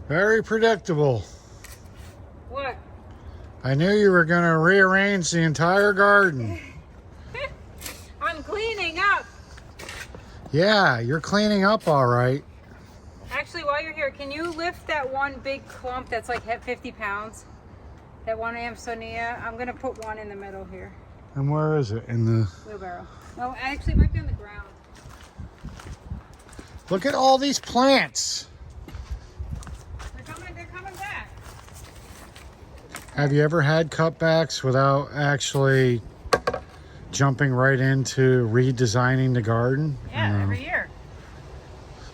Very predictable. What? I knew you were going to rearrange the entire garden. I'm cleaning up. Yeah, you're cleaning up all right. Actually, while you're here, can you lift that one big clump that's like 50 pounds? That one Amsonia? I'm going to put one in the middle here. And where is it? In the... Wheelbarrow. No, actually, it might be on the ground. Look at all these plants. They're coming back. Have you ever had cutbacks without actually jumping right into redesigning the garden? Yeah, every year.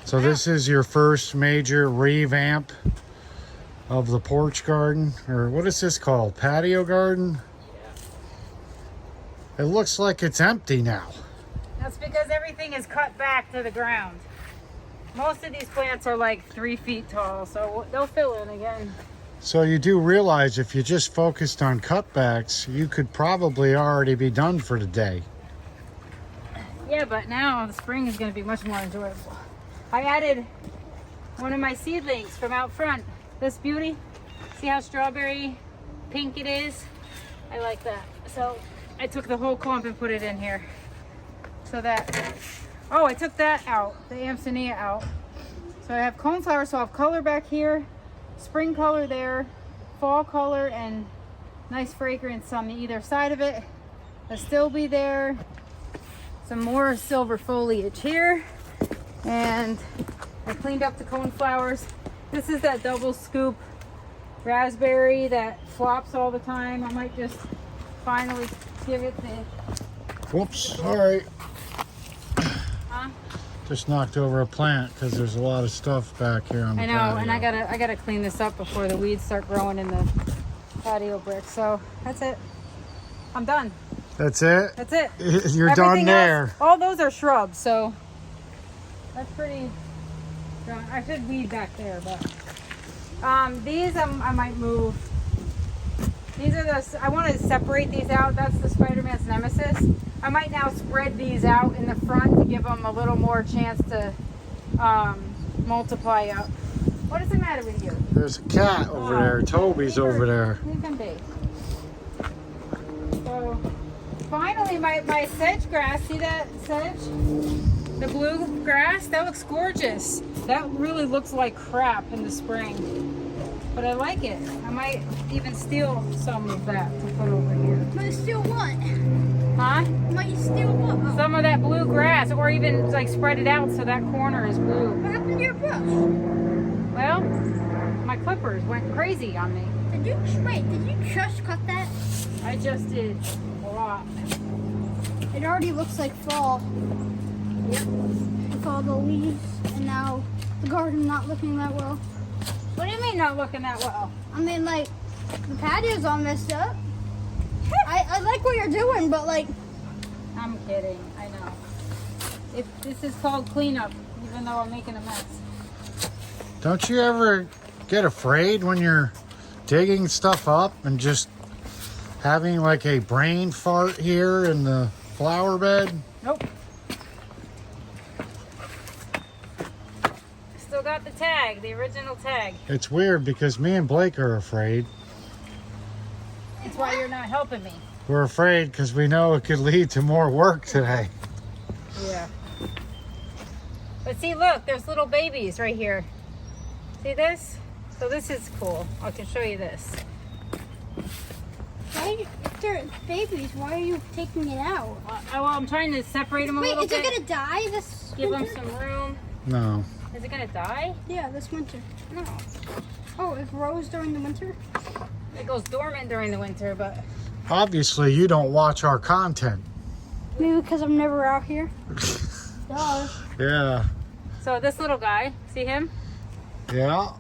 So this is your first major revamp of the porch garden, or what is this called? Patio garden? Yeah. It looks like it's empty now. That's because everything is cut back to the ground. Most of these plants are like 3 feet tall, so they'll fill in again. So you do realize if you just focused on cutbacks, you could probably already be done for the day. Yeah, but now the spring is going to be much more enjoyable. I added one of my seedlings from out front. This beauty. See how strawberry pink it is? I like that. So I took the whole clump and put it in here. So that, oh, I took that out, the Amsonia out. So I have coneflower, so I have color back here, spring color there, fall color, and nice fragrance on either side of it. They'll still be there. Some more silver foliage here. And I cleaned up the coneflowers. This is that double scoop raspberry that flops all the time. I might just finally give it the... Whoops, all right. Huh? Just knocked over a plant because there's a lot of stuff back here on the patio. I know, and I gotta clean this up before the weeds start growing in the patio brick. So that's it. I'm done. That's it? That's it. You're Everything done there. else, all those are shrubs, so that's pretty done. I should weed back there, but these I might move. These are the, I want to separate these out. That's the Spider-Man's nemesis. I might now spread these out in the front to give them a little more chance to multiply up. What is the matter with you? There's a cat over there. Toby's over there. Leave them be. So finally my sedge grass, see that sedge? The blue grass, that looks gorgeous. That really looks like crap in the spring. But I like it. I might even steal some of that to put over here. Might steal what? Huh? Might steal what? Some of that blue grass, or even like spread it out so that corner is blue. What happened to your brush? Well, my clippers went crazy on me. Did you just cut that? I just did a lot. It already looks like fall. Yep. With all the leaves, and now the garden not looking that well. What do you mean not looking that well? I mean, like, the patio's all messed up. I like what you're doing, but like... I'm kidding, I know. This is called cleanup, even though I'm making a mess. Don't you ever get afraid when you're digging stuff up and just having like a brain fart here in the flower bed? Nope. Still got the tag, the original tag. It's weird because me and Blake are afraid. That's why you're not helping me. We're afraid because we know it could lead to more work today. Yeah. But see, look, there's little babies right here. See this? So this is cool. I can show you this. If they're babies, why are you taking it out? Well, I'm trying to separate them a little Wait, is bit. it gonna die this Give them winter? some room. No. Is it gonna die? Yeah, this winter. No. Oh, it grows during the winter? It goes dormant during the winter, but Obviously, you don't watch our content. Maybe because I'm never out here. Duh. Yeah. so this little guy, see him? Yeah.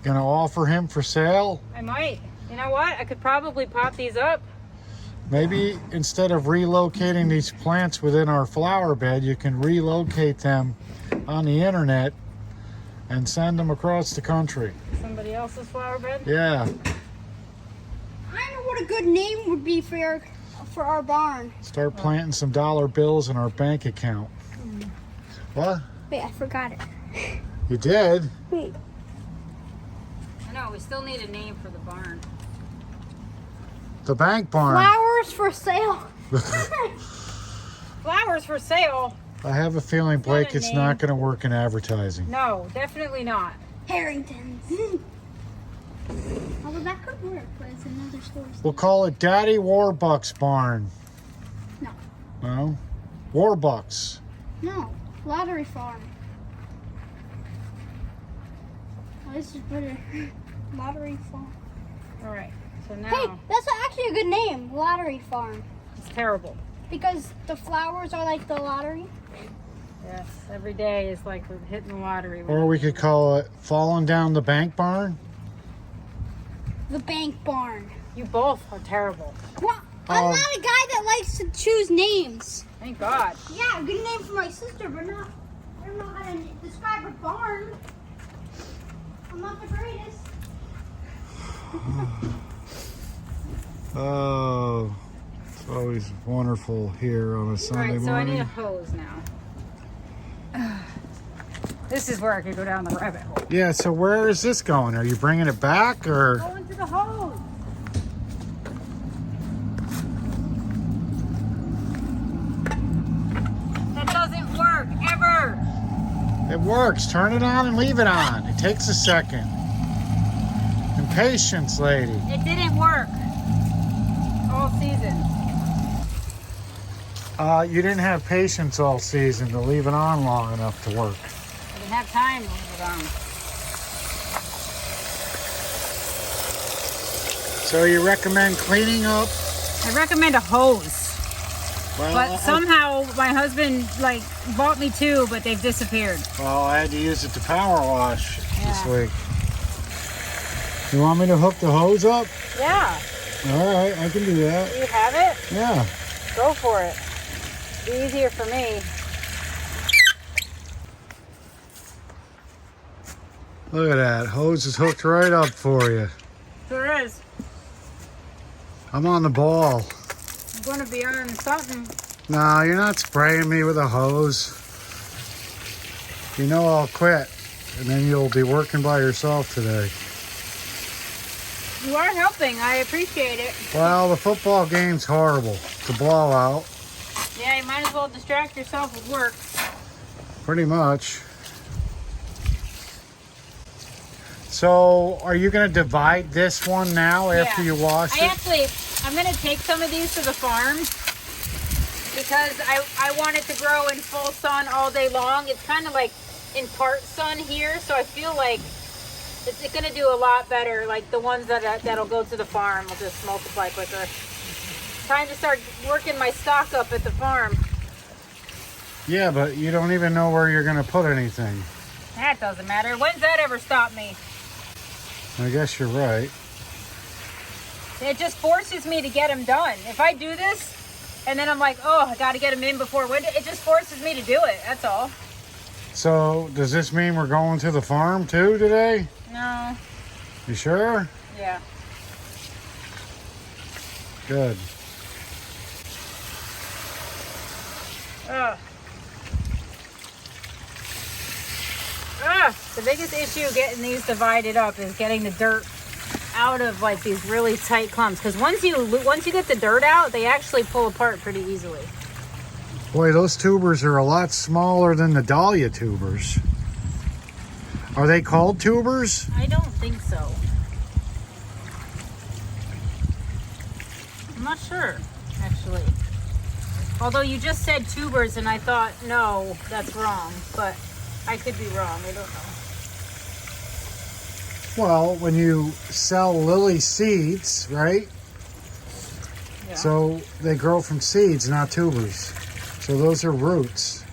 Gonna offer him for sale? I might. You know what? I could probably pop these up. Maybe instead of relocating these plants within our flower bed, you can relocate them on the internet and send them across the country. Somebody else's flower bed. Yeah. I know what a good name would be for our barn. Start planting some dollar bills in our bank account. What? Wait, I forgot it. You did? Wait. we still need a name for the barn. The bank barn. Flowers for sale. Flowers for sale? I have a feeling, Blake, a it's name. not going to work in advertising. No, definitely not. Harringtons. Although that could work, but it's another store. We'll call it Daddy Warbucks Barn. No. No? Warbucks. No. Lottery farm. Let's just put it. Lottery farm. All right, so now Hey, that's actually a good name. Lottery farm. it's terrible. Because the flowers are like the lottery. Yes, every day is like we're hitting the lottery. Or we could call it Falling Down the Bank Barn. The bank barn. You both are terrible. Well, I'm not a guy that likes to choose names. Thank God. Yeah, a good name for my sister, but not. I don't know how to describe a barn. I'm not the greatest. Oh, it's always wonderful here on a Sunday Right, so I need morning. a hose now. This is where I could go down the rabbit hole. Yeah, so where is this going? Are you bringing it back or? Go into the hose. That doesn't work ever. It works. Turn it on and leave it on. It takes a second. And patience, lady. It didn't work all season. You didn't have patience all season to leave it on long enough to work. I didn't have time to leave it on. So you recommend cleaning up? I recommend a hose. Well, But somehow my husband like bought me two, but they've disappeared. I had to use it to power wash this Yeah. week. You want me to hook the hose up? Yeah. All right, I can do that. Do you have it? Yeah. Go for it. Be easier for me. Look at that. Hose is hooked right up for you. There is. I'm on the ball. I'm going to be on something. No, you're not spraying me with a hose. You know I'll quit, and then you'll be working by yourself today. You are helping. I appreciate it. Well, the football game's horrible. It's a blowout, Yeah, you might as well distract yourself with work. pretty much. So, are you going to divide this one now after Yeah. you wash it? I'm going to take some of these to the farm because I want it to grow in full sun all day long. It's kind of like in part sun here, so I feel like it's going to do a lot better. Like the ones that'll go to the farm will just multiply quicker. Time to start working my stock up at the farm. Yeah, but you don't even know where you're going to put anything. That doesn't matter. When's that ever stopped me? I guess you're right. It just forces me to get them done. If I do this and then I'm like, oh, I got to get them in before winter, it just forces me to do it. That's all. So, does this mean we're going to the farm too today? No. You sure? Yeah. Good. Ugh. The biggest issue getting these divided up is getting the dirt out of like these really tight clumps. Because once you get the dirt out, they actually pull apart pretty easily. Boy, those tubers are a lot smaller than the dahlia tubers. Are they called tubers? I don't think so. I'm not sure, actually. Although you just said tubers and I thought, no, that's wrong. But I could be wrong. I don't know. Well, when you sell lily seeds, right? Yeah. So they grow from seeds, not tubers. So those are roots.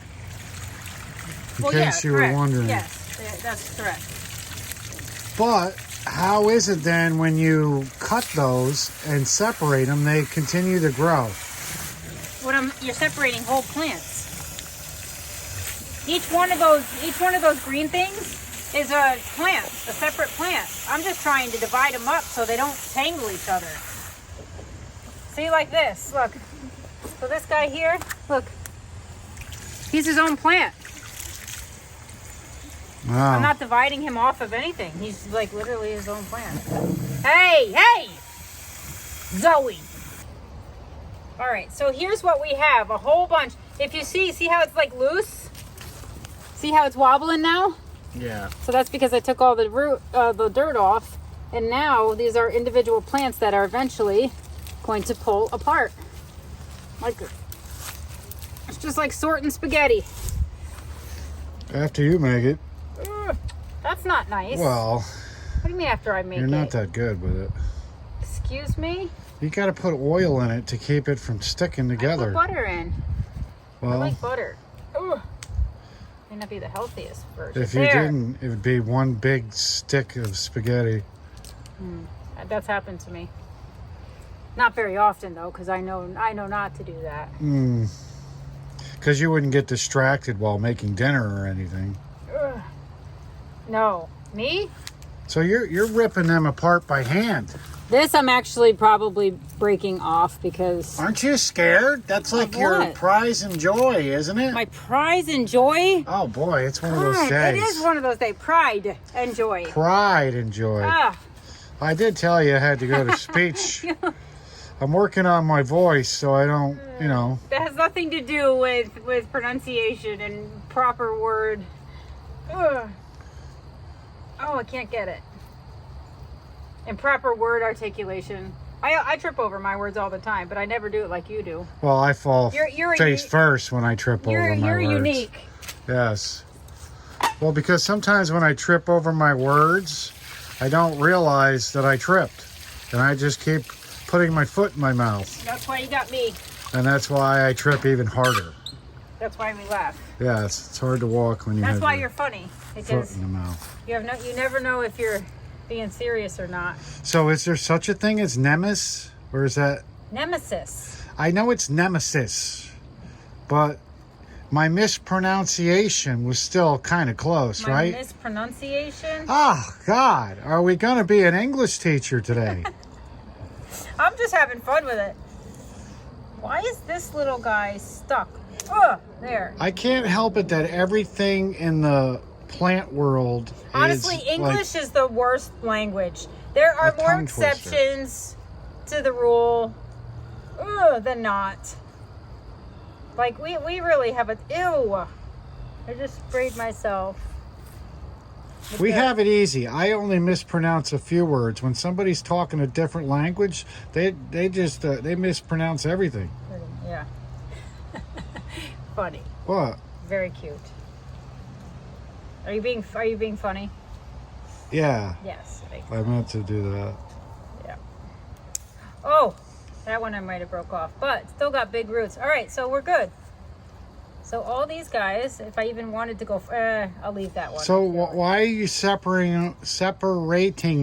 In case you correct. were wondering. Yes, that's correct. But how is it then when you cut those and separate them, they continue to grow? You're separating whole plants. Each one of those green things is a plant, a separate plant. I'm just trying to divide them up so they don't tangle each other. See, like this, look. So this guy here, look, he's his own plant. Wow. I'm not dividing him off of anything. He's like literally his own plant. Hey, hey! Zoe! Alright, so here's what we have. A whole bunch. If you see how it's like loose? See how it's wobbling now? Yeah. So that's because I took all the the dirt off. And now these are individual plants that are eventually going to pull apart. Like, it's just like sorting spaghetti. After you make it. Ugh, that's not nice. Well, What do you mean after I make it? you're not that good with it. Excuse me? You got to put oil in it to keep it from sticking I together. put butter in. I Well, like butter. Ugh. May not be the healthiest version. if you didn't, it would be one big stick of spaghetti. That's happened to me. Not very often though, because I know not to do that. Because you wouldn't get distracted while making dinner or anything. Ugh. No. Me? So you're ripping them apart by hand. This I'm actually probably breaking off because Aren't you scared? That's like your what? prize and joy, isn't it? my pride and joy. Oh boy, it's one of those God, days. it is one of those days. Pride and joy. Pride and joy. Ah, I did tell you I had to go to speech. I'm working on my voice so I don't, that has nothing to do with pronunciation and proper word. Ugh. Oh, I can't get it. And proper word articulation. I trip over my words all the time, but I never do it like you do. Well, I fall You're face first when I trip over my You're words. unique. Yes. Well, because sometimes when I trip over my words, I don't realize that I tripped. And I just keep putting my foot in my mouth. That's why you got me. And that's why I trip even harder. That's why we laugh. Yeah, it's hard to walk when you That's have why your you're funny. foot Because in the mouth. you never know if you're being serious or not. So is there such a thing as nemesis? Or is that... Nemesis. I know it's nemesis, but my mispronunciation was still kind of close, My right? mispronunciation. Oh, God. Are we going to be an English teacher today? I'm just having fun with it. Why is this little guy stuck? Ugh, there. I can't help it that everything in the plant world Honestly, is English like, is the worst language. There are A more tongue twister. exceptions to the rule than not. Like, we really have a... Ew. I just sprayed myself. we have it easy. I only mispronounce a few words. When somebody's talking a different language, they just they mispronounce everything. Yeah. Funny. What? Very cute. Are you being funny? Yeah, Yes. I meant to do that. Yeah. Oh, that one I might have broke off, but still got big roots. All right, so we're good. So all these guys, if I even wanted to go, I'll leave that one. So why are you separating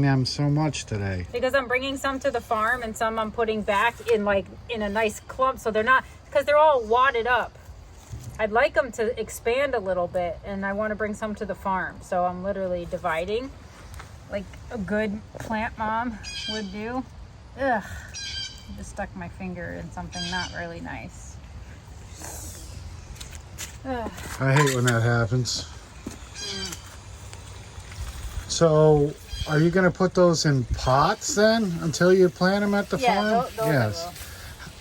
them so much today? Because I'm bringing some to the farm and some I'm putting back in a nice clump, so they're not, because they're all wadded up. I'd like them to expand a little bit, and I want to bring some to the farm. So I'm literally dividing, like a good plant mom would do. Ugh, I just stuck my finger in something not really nice. Ugh. I hate when that happens. So, are you going to put those in pots then until you plant them at the farm? Those I will.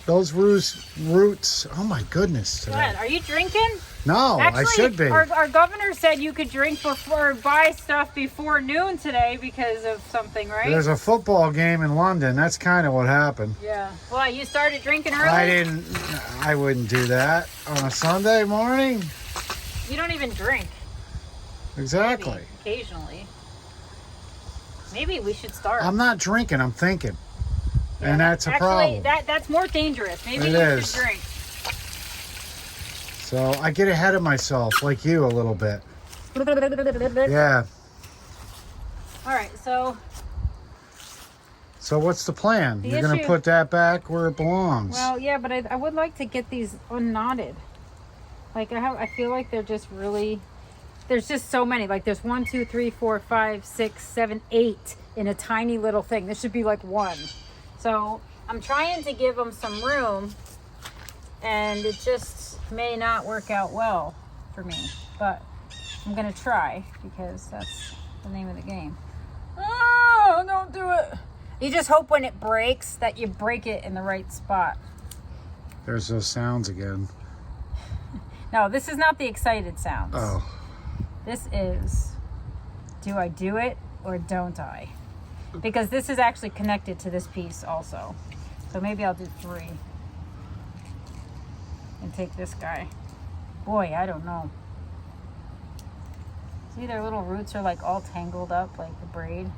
Those roots. Oh my goodness! Go Today. ahead. Are you drinking? No, Actually, I should be. Our governor said you could drink before, buy stuff before noon today because of something, right? There's a football game in London. That's kind of what happened. Yeah. Well, you started drinking early? I wouldn't do that on a Sunday morning. You don't even drink. Exactly. Maybe, occasionally. Maybe we should start. I'm not drinking. I'm thinking, Yeah, and that's a actually, problem. that's more dangerous. Maybe It you is. should drink. So I get ahead of myself, like you, a little bit. Yeah. All right, so So what's the plan? The You're going to issue- put that back where it belongs. well, yeah, but I would like to get these unknotted. Like I feel like they're just really. There's just so many. Like there's 1, 2, 3, 4, 5, 6, 7, 8 in a tiny little thing. This should be like one. So I'm trying to give them some room, and it just may not work out well for me. But I'm gonna try because that's the name of the game. Oh, don't do it. You just hope when it breaks that you break it in the right spot. There's those sounds again. No, this is not the excited sounds. Oh. This is, do I do it or don't I? Because this is actually connected to this piece also. So maybe I'll do 3. And take this guy. Boy, I don't know. See, their little roots are like all tangled up like the braid.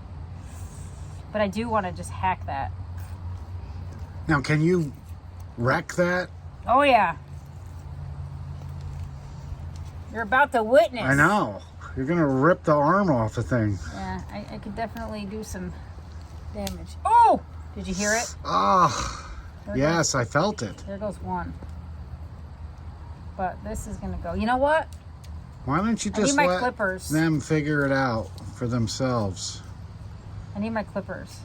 But I do want to just hack that. Now, can you wreck that? Oh yeah. You're about to witness. I know. You're going to rip the arm off the thing. Yeah, I could definitely do some damage. Oh! Did you hear it? Ah, yes, I felt it. There goes one. But this is going to go. You know what? Why don't you I need just my let clippers. them figure it out for themselves? I need my clippers.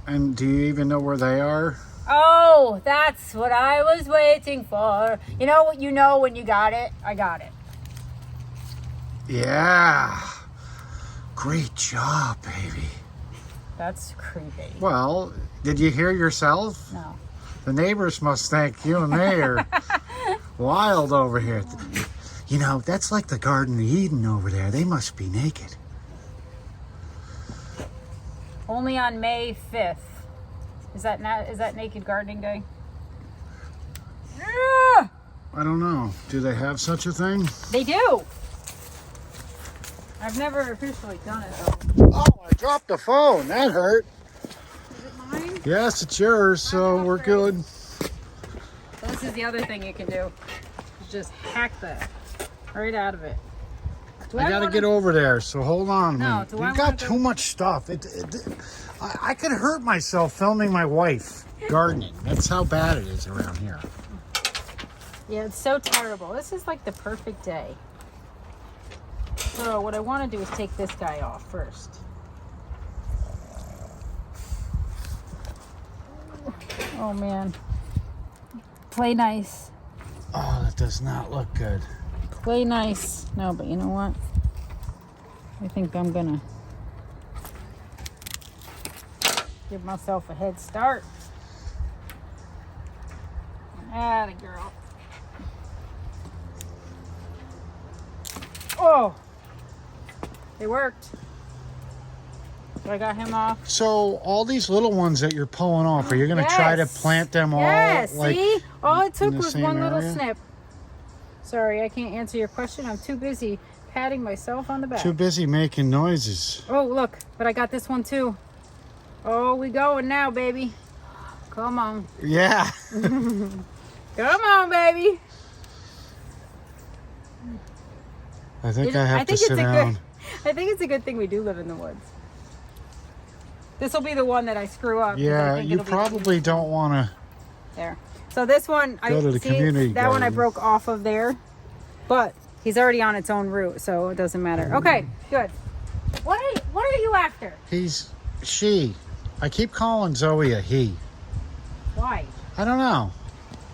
And do you even know where they are? Oh, that's what I was waiting for. You know what? You know when you got it? I got it. Yeah. Great job, baby. That's creepy. Well, did you hear yourself? No. The neighbors must think you and me are wild over here. You know, that's like the Garden of Eden over there. They must be naked. Only on May 5th. Is that Naked Gardening Day? Yeah! I don't know. Do they have such a thing? They do. I've never officially done it though. Oh, I dropped the phone. That hurt. Is it mine? Yes, it's yours, so we're good. So this is the other ththing you can do. Is just hack that right out of it. Do I gotta wanna- get over there, so hold on. No, man. do I You've got wanna too go- much stuff. I could hurt myself filming my wife gardening. That's how bad it is around here. Yeah, it's so terrible. This is like the perfect day. So what I want to do is take this guy off first. Oh man. Play nice. Oh, that does not look good. Play nice. No, but you know what? I think I'm gonna give myself a head start. Atta girl. Oh! It worked. So I got him off. So all these little ones that you're pulling off, are you going to try to Yes. plant them all? Yes, like, see? All it took the was same one little area? snip. Sorry, I can't answer your question. I'm too busy patting myself on the back. Too busy making noises. Oh, look, but I got this one too. Oh, we going now, baby. Come on. Yeah. Come on, baby. I think You know, I have to sit down. I think it's a good thing we do live in the woods. This will be the one that I screw up. 'cause I Yeah, think you it'll be probably don't want to. there. So this one, Go to the community that one I garden. broke off of there, but he's already on its own route, so it doesn't matter. Okay, good. What are you after? She. I keep calling Zoe a he. Why? I don't know.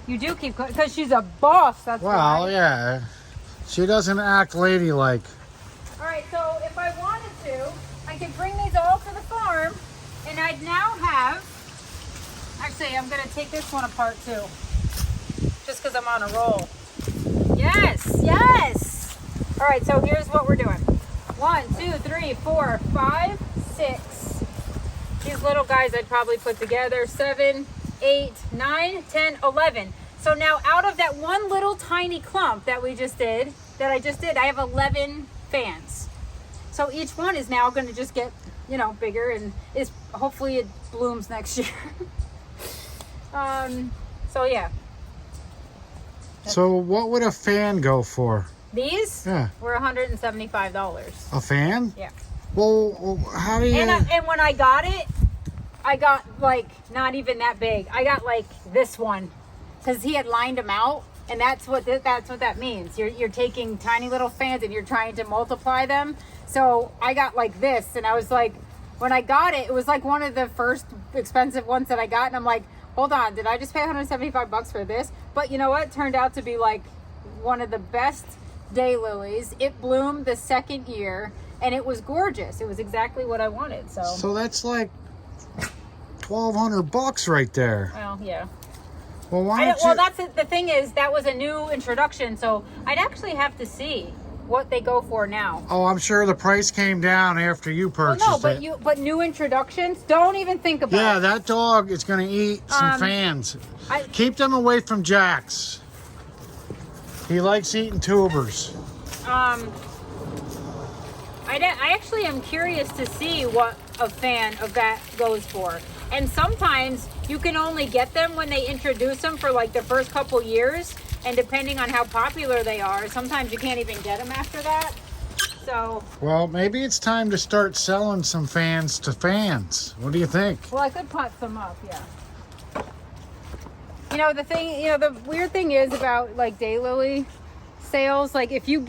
You do keep because she's a boss. That's Well, why. yeah. She doesn't act ladylike. All right, so if I wanted to, I could bring these all to the farm, and I'd now have. Actually, I'm gonna take this one apart too, just because I'm on a roll. Yes, yes. All right, so here's what we're doing. 1, 2, 3, 4, 5, 6. These little guys I'd probably put together. 7, 8, 9, 10, 11. So now out of that one little tiny clump that I just did, I have 11 fans. So each one is now going to just get, bigger, and hopefully it blooms next year. So yeah. So what would a fan go for? These Yeah. were $175. A fan? Yeah. Well, how do you... And when I got it, I got like not even that big. I got like this one because he had lined them out, and that's what that means. You're taking tiny little fans and you're trying to multiply them. So I got like this, and I was like, when I got it, it was like one of the first expensive ones that I got, and I'm like, hold on, did I just pay $175 for this? But you know what? It turned out to be like one of the best daylilies. It bloomed the second year, and it was gorgeous. It was exactly what I wanted. So that's like $1,200 right there. Well, yeah. Well, why don't you? Well, that's it. The thing is, that was a new introduction, so I'd actually have to see what they go for now. Oh, I'm sure the price came down after you purchased Well, no, but it. but new introductions, don't even think about Yeah, it. that dog is going to eat some fans. Keep them away from Jax. He likes eating tubers. I actually am curious to see what a fan of that goes for. And sometimes you can only get them when they introduce them for like the first couple years. And depending on how popular they are, sometimes you can't even get them after that. So. Well, maybe it's time to start selling some fans to fans. What do you think? Well, I could pot some up, yeah. You know, the weird thing is about like daylily sales, like if you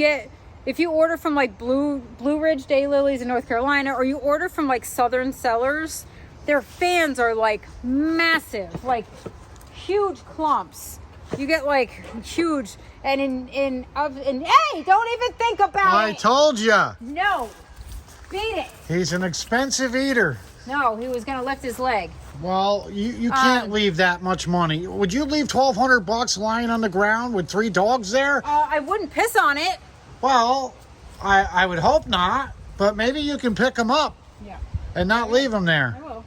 order from like Blue Ridge Daylilies in North Carolina, or you order from like Southern Sellers, their fans are like massive, like huge clumps. You get like huge, and hey, don't even think about it. I told ya. No, beat it. He's an expensive eater. No, he was gonna lift his leg. Well, you can't leave that much money. Would you leave $1,200 lying on the ground with 3 dogs there? I wouldn't piss on it. Well, I would hope not, but maybe you can pick them up. Yeah. And not leave them there. I will.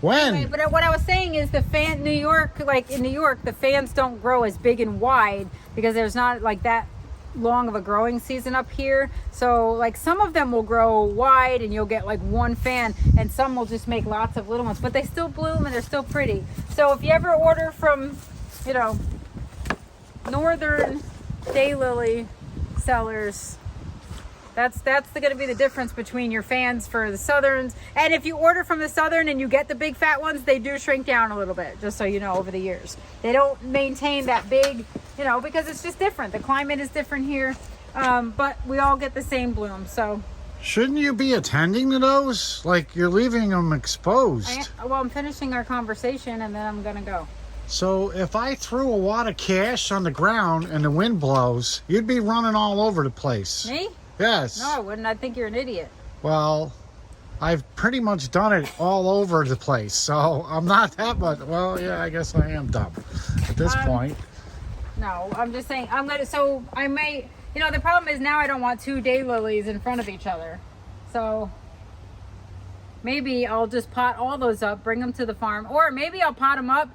When? Anyway, but what I was saying is in New York, the fans don't grow as big and wide because there's not like that long of a growing season up here. So like some of them will grow wide and you'll get like one fan, and some will just make lots of little ones, but they still bloom and they're still pretty. So if you ever order from, Northern Daylily sellers, that's going to be the difference between your fans for the Southerns. And if you order from the Southern and you get the big fat ones, they do shrink down a little bit, just so you know, over the years. They don't maintain that big, because it's just different. The climate is different here, but we all get the same bloom. So shouldn't you be attending to those? Like, you're leaving them exposed. I'm finishing our conversation and then I'm going to go. So if I threw a wad of cash on the ground and the wind blows, you'd be running all over the place. Me? Yes. No, I wouldn't. I think you're an idiot. Well, I've pretty much done it all over the place, so I'm not that much. Well, yeah, I guess I am dumb at this point. No, I'm just saying I might, the problem is now I don't want 2 daylilies in front of each other. So maybe I'll just pot all those up, bring them to the farm, or maybe I'll pot them up.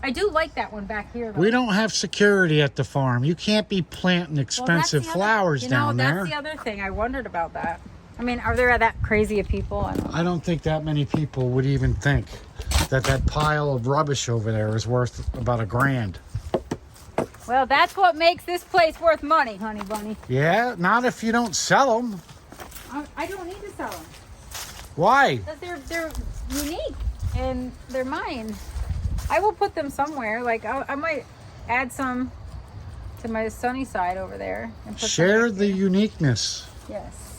I do like that one back here, though. We don't have security at the farm. You can't be planting expensive flowers down there. That's the other thing. I wondered about that. I mean, are there that crazy of people? I don't think that many people would even think that pile of rubbish over there is worth about $1,000. Well, that's what makes this place worth money, honey bunny. Yeah, not if you don't sell them. I don't need to sell them. Why? Because they're unique and they're mine. I will put them somewhere. Like I might add some to my sunny side over there. And put share the uniqueness. Yes.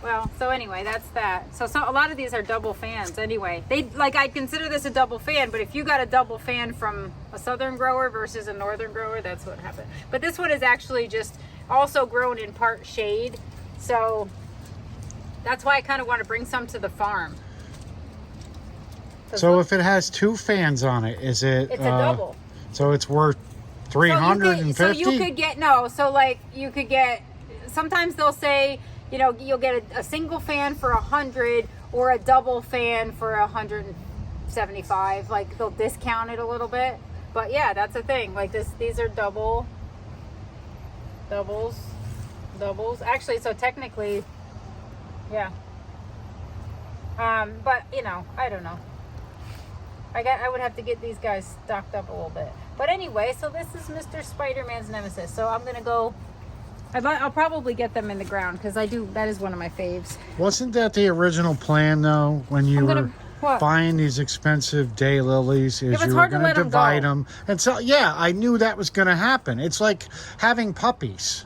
Well, so anyway, that's that. So a lot of these are double fans anyway. I'd consider this a double fan, but if you got a double fan from a southern grower versus a northern grower, that's what happened. But this one is actually just also grown in part shade. So that's why I kind of want to bring some to the farm. So if it has 2 fans on it, is it? It's a double. So it's worth $350. So you could get sometimes they'll say, you'll get a single fan for $100 or a double fan for $175. Like they'll discount it a little bit. But yeah, that's the thing. Like these are doubles. Actually, so technically, yeah. But I don't know. I would have to get these guys stocked up a little bit. But anyway, so this is Mr. Spider-Man's nemesis. So I'm gonna go. I'll probably get them in the ground because that is one of my faves. Wasn't that the original plan though? When you were buying these expensive daylilies, is you were going to divide them. And so, yeah, I knew that was going to happen. It's like having puppies.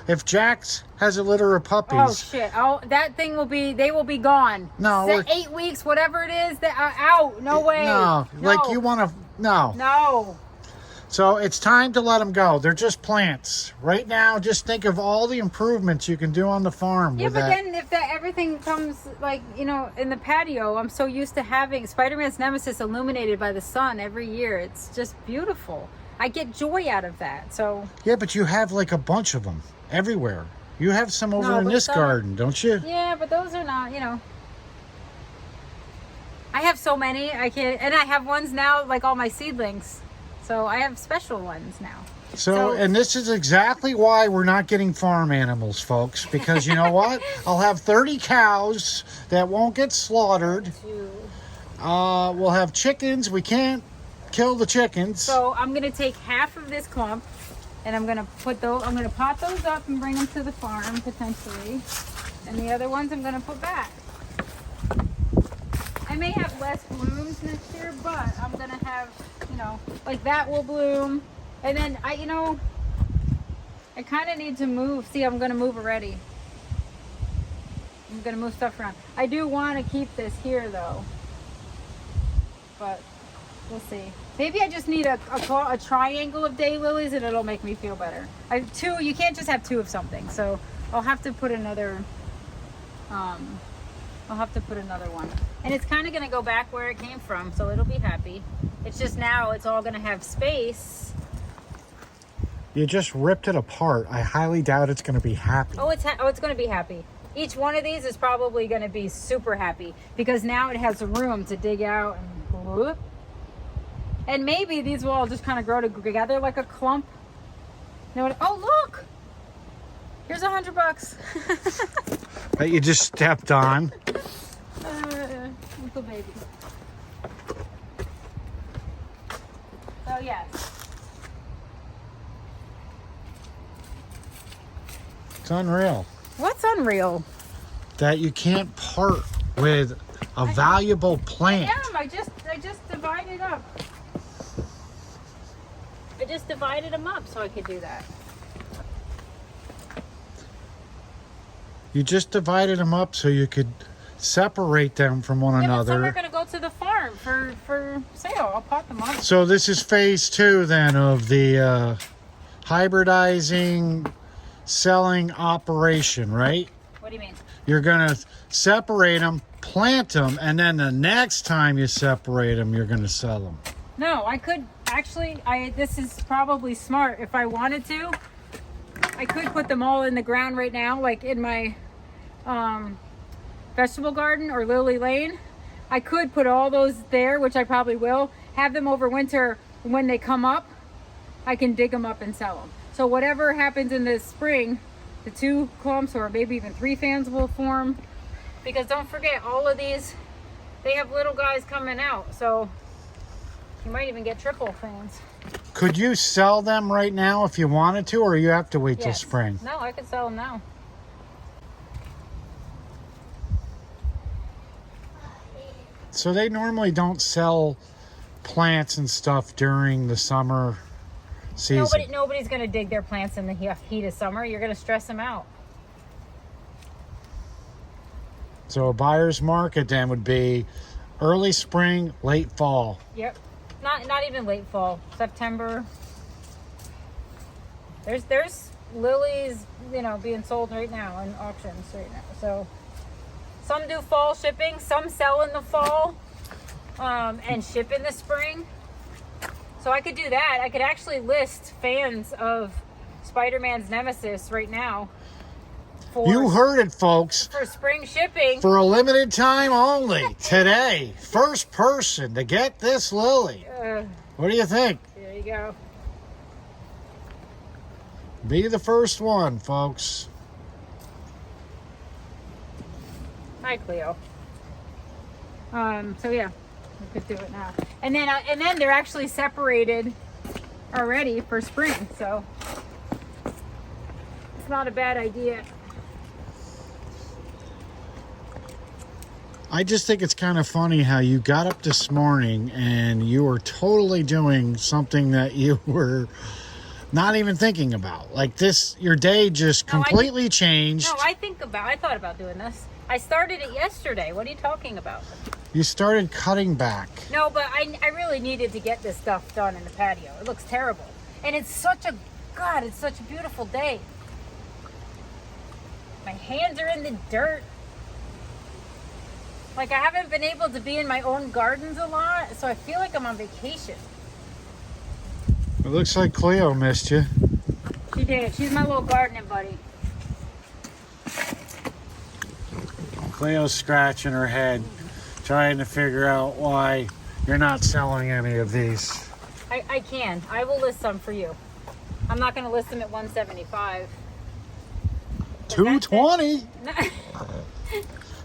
If Jax has a litter of puppies. Oh shit! That thing they will be gone. No, 8 weeks, whatever it is, that out. No way. No, like you want to. No. So it's time to let them go. They're just plants. Right now, just think of all the improvements you can do on the farm. Yeah, but then if that everything comes, like, you know, in the patio, I'm so used to having Spider-Man's Nemesis illuminated by the sun every year. It's just beautiful. I get joy out of that. So yeah, but you have like a bunch of them everywhere. You have some over in this garden, don't you? Yeah, but those are not, you know. I have so many. I can't, and I have ones now, like all my seedlings. So I have special ones now. So, and this is exactly why we're not getting farm animals, folks. Because you know what? I'll have 30 cows that won't get slaughtered. We'll have chickens. We can't kill the chickens. So I'm gonna take half of this clump, and I'm gonna put those. I'm gonna pot those up and bring them to the farm potentially, and the other ones I'm gonna put back. I may have less blooms next year, but I'm gonna have, you know, like that will bloom. And then I kind of need to move. See, I'm gonna move already. I'm gonna move stuff around. I do want to keep this here though, but we'll see. Maybe I just need a triangle of daylilies and it'll make me feel better. I have two. You can't just have two of something, so I'll have to put another. I'll have to put another one. And it's kind of going to go back where it came from, so it'll be happy. It's just now it's all going to have space. You just ripped it apart. I highly doubt it's going to be happy. Oh, it's going to be happy. Each one of these is probably going to be super happy because now it has room to dig out and whoop. And maybe these will all just kind of grow together like a clump. You know what? Oh, look! Here's $100. That you just stepped on. Little baby. So yes. It's unreal. What's unreal? That you can't part with a valuable plant. I just divided up. I just divided them up so I could do that. You just divided them up so you could separate them from one another. But some are going to go to the farm for sale. I'll pot them up. So this is phase 2 then of the hybridizing selling operation, right? What do you mean? You're going to separate them, plant them, and then the next time you separate them, you're going to sell them. No, I could actually, this is probably smart. If I wanted to, I could put them all in the ground right now, like in my vegetable garden or Lily Lane. I could put all those there, which I probably will, have them over winter. When they come up, I can dig them up and sell them. So whatever happens in the spring, the 2 clumps or maybe even 3 fans will form. Because don't forget, all of these, they have little guys coming out. So you might even get triple fans. Could you sell them right now if you wanted to, or you have to wait till spring? No, I could sell them now. So they normally don't sell plants and stuff during the summer season. Nobody's going to dig their plants in the heat of summer. You're going to stress them out. So a buyer's market then would be early spring, late fall. Yep. Not even late fall. September. There's lilies, being sold right now in auctions right now. So some do fall shipping, some sell in the fall, and ship in the spring. So I could do that. I could actually list fans of Spider-Man's Nemesis right now. You heard it, folks. For spring shipping. For a limited time only. Today. First person to get this lily. What do you think? There you go. Be the first one, folks. Hi, Cleo. So yeah, we could do it now. And then they're actually separated already for spring, so it's not a bad idea. I just think it's kind of funny how you got up this morning and you were totally doing something that you were Not even thinking about. Like this, your day just completely changed. No, I thought about doing this. I started it yesterday. What are you talking about? You started cutting back. No, but I really needed to get this stuff done in the patio. It looks terrible. And it's such a beautiful day. My hands are in the dirt. Like, I haven't been able to be in my own gardens a lot, so I feel like I'm on vacation. It looks like Cleo missed you. She did. She's my little gardening buddy. Cleo's scratching her head, trying to figure out why you're not selling any of these. I can. I will list some for you. I'm not going to list them at $175. $220?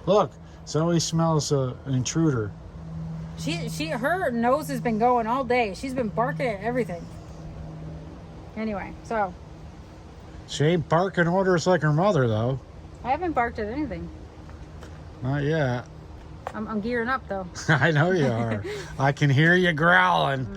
Look, Zoe smells an intruder. Her nose has been going all day. She's been barking at everything. Anyway, so. She ain't barking orders like her mother, though. I haven't barked at anything. Not yet. I'm gearing up, though. I know you are. I can hear you growling.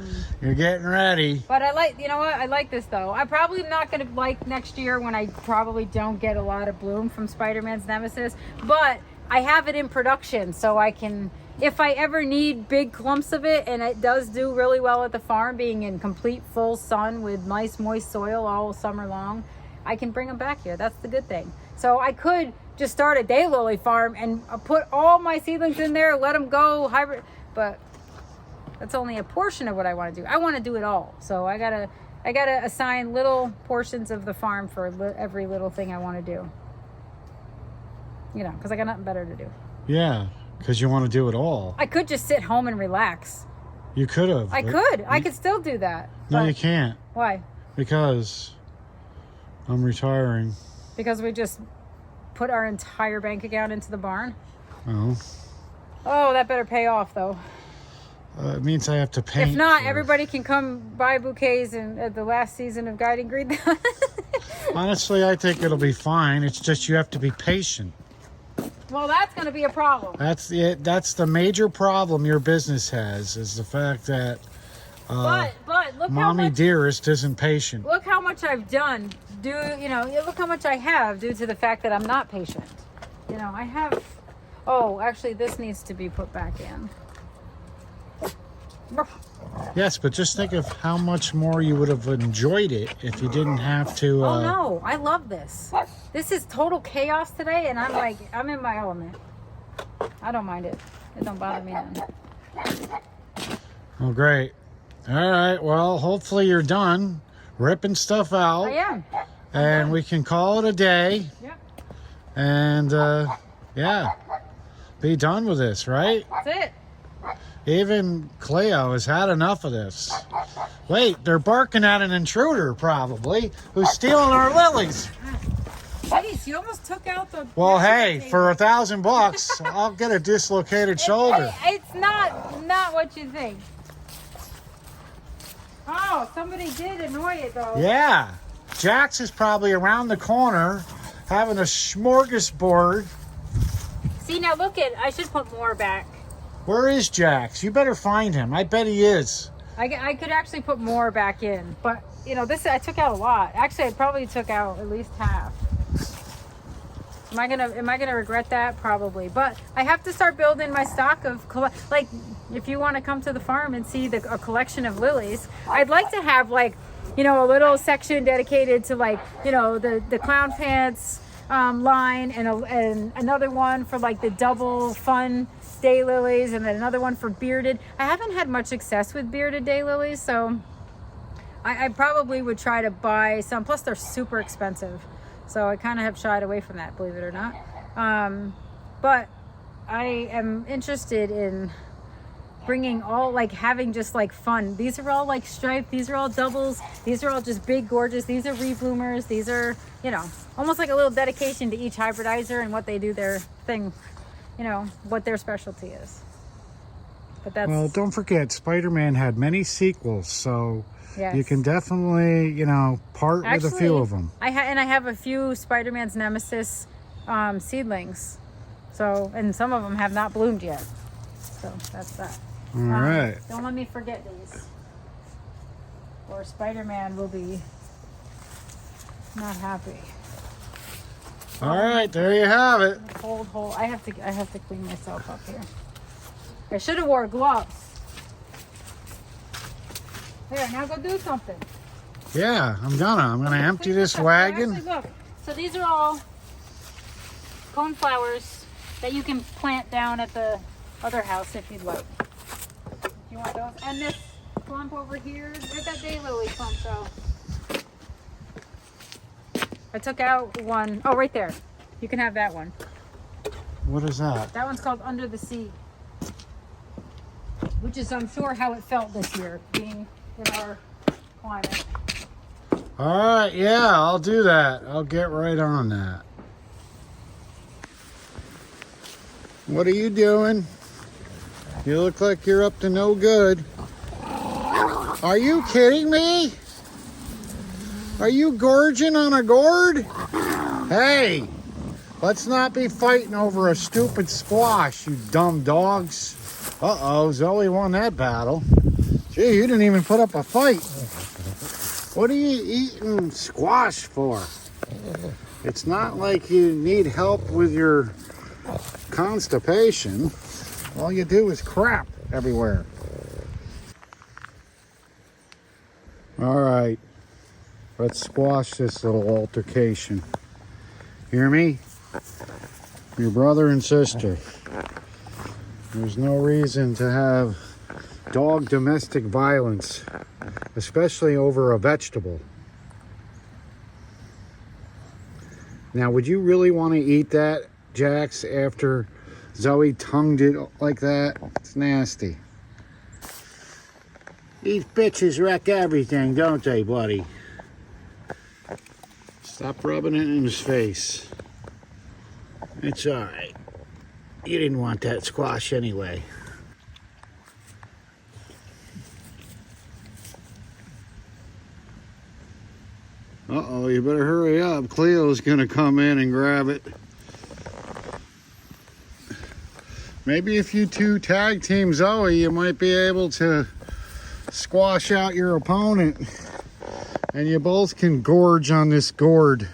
You're getting ready. But you know what? I like this, though. I'm probably not going to like next year when I probably don't get a lot of bloom from Spider-Man's Nemesis. But I have it in production, so I can, if I ever need big clumps of it, and it does do really well at the farm, being in complete full sun with nice moist soil all summer long, I can bring them back here. That's the good thing. So I could just start a daylily farm and put all my seedlings in there, let them go hybrid, but that's only a portion of what I want to do. I want to do it all. So I gotta assign little portions of the farm for every little thing I want to do. You know, because I got nothing better to do. Yeah, because you want to do it all. I could just sit home and relax. You could have. I could still do that. No, you can't. Why? Because I'm retiring. Because we just put our entire bank account into the barn? Oh. Oh, that better pay off, though. It means I have to paint. If not, everybody can come buy bouquets at the last season of Guiding Green. Honestly, I think it'll be fine. It's just you have to be patient. Well, that's going to be a problem. That's the major problem your business has, is the fact that but look Mommy how much, Dearest isn't patient. Look how much I've done. Look how much I have due to the fact that I'm not patient. You know, I have. Oh, actually, this needs to be put back in. Yes, but just think of how much more you would have enjoyed it if you didn't have to. Oh no, I love this. This is total chaos today, and I'm in my element. I don't mind it. It don't bother me none. Oh, great. All right. Well, hopefully you're done ripping stuff out. I am. And we can call it a day. Yep. And yeah, be done with this, right? That's it. Even Cleo has had enough of this. Wait, they're barking at an intruder, probably, who's stealing our lilies. Jeez, you almost took out the... Well, hey, for $1,000, I'll get a dislocated shoulder. It's not what you think. Oh, somebody did annoy it, though. Yeah. Jax is probably around the corner having a smorgasbord. See, now look I should put more back. Where is Jax? You better find him. I bet he is. I could actually put more back in, but you know, this I took out a lot. Actually, I probably took out at least half. Am I gonna regret that? Probably. But I have to start building my stock of like, if you want to come to the farm and see a collection of lilies, I'd like to have like, you know, a little section dedicated to like, you know, the clown pants line, and another one for like the double fun daylilies, and then another one for bearded. I haven't had much success with bearded daylilies, so I probably would try to buy some. Plus, they're super expensive. So I kind of have shied away from that, believe it or not. But I am interested in bringing all, like, having just like fun. These are all like striped. These are all doubles. These are all just big, gorgeous. These are rebloomers. These are, you know, almost like a little dedication to each hybridizer and what they do their thing, you know, what their specialty is. But that's... Well, don't forget, Spider-Man had many sequels, so... Yes. You can definitely, you know, part with a few of them. I have a few Spider-Man's Nemesis seedlings. So, and some of them have not bloomed yet. So that's that. All right. Don't let me forget these. Or Spider-Man will be Not happy. All right, there you have it. Cold hole. I have to clean myself up here. I should have wore gloves. There, now go do something. Yeah, I'm gonna empty this wagon. Actually, look. So these are all coneflowers that you can plant down at the other house if you'd like. You want those? And this clump over here, there's that daylily clump. So I took out one. Oh, right there. You can have that one. What is that? That one's called Under the Sea, which is, I'm sure, how it felt this year, being in our climate. All right, yeah, I'll do that. I'll get right on that. What are you doing? You look like you're up to no good. Are you kidding me? Are you gorging on a gourd? Hey, let's not be fighting over a stupid squash, you dumb dogs. Uh-oh, Zoe won that battle. Gee, you didn't even put up a fight. What are you eating squash for? It's not like you need help with your constipation. All you do is crap everywhere. All right, let's squash this little altercation. Hear me? Your brother and sister. There's no reason to have dog domestic violence, especially over a vegetable. Now, would you really want to eat that, Jax, after Zoe tongued it like that? It's nasty. These bitches wreck everything, don't they, buddy? Stop rubbing it in his face. It's all right. You didn't want that squash anyway. Uh-oh, you better hurry up. Cleo's gonna come in and grab it. Maybe if you two tag team Zoe, you might be able to squash out your opponent and you both can gorge on this gourd.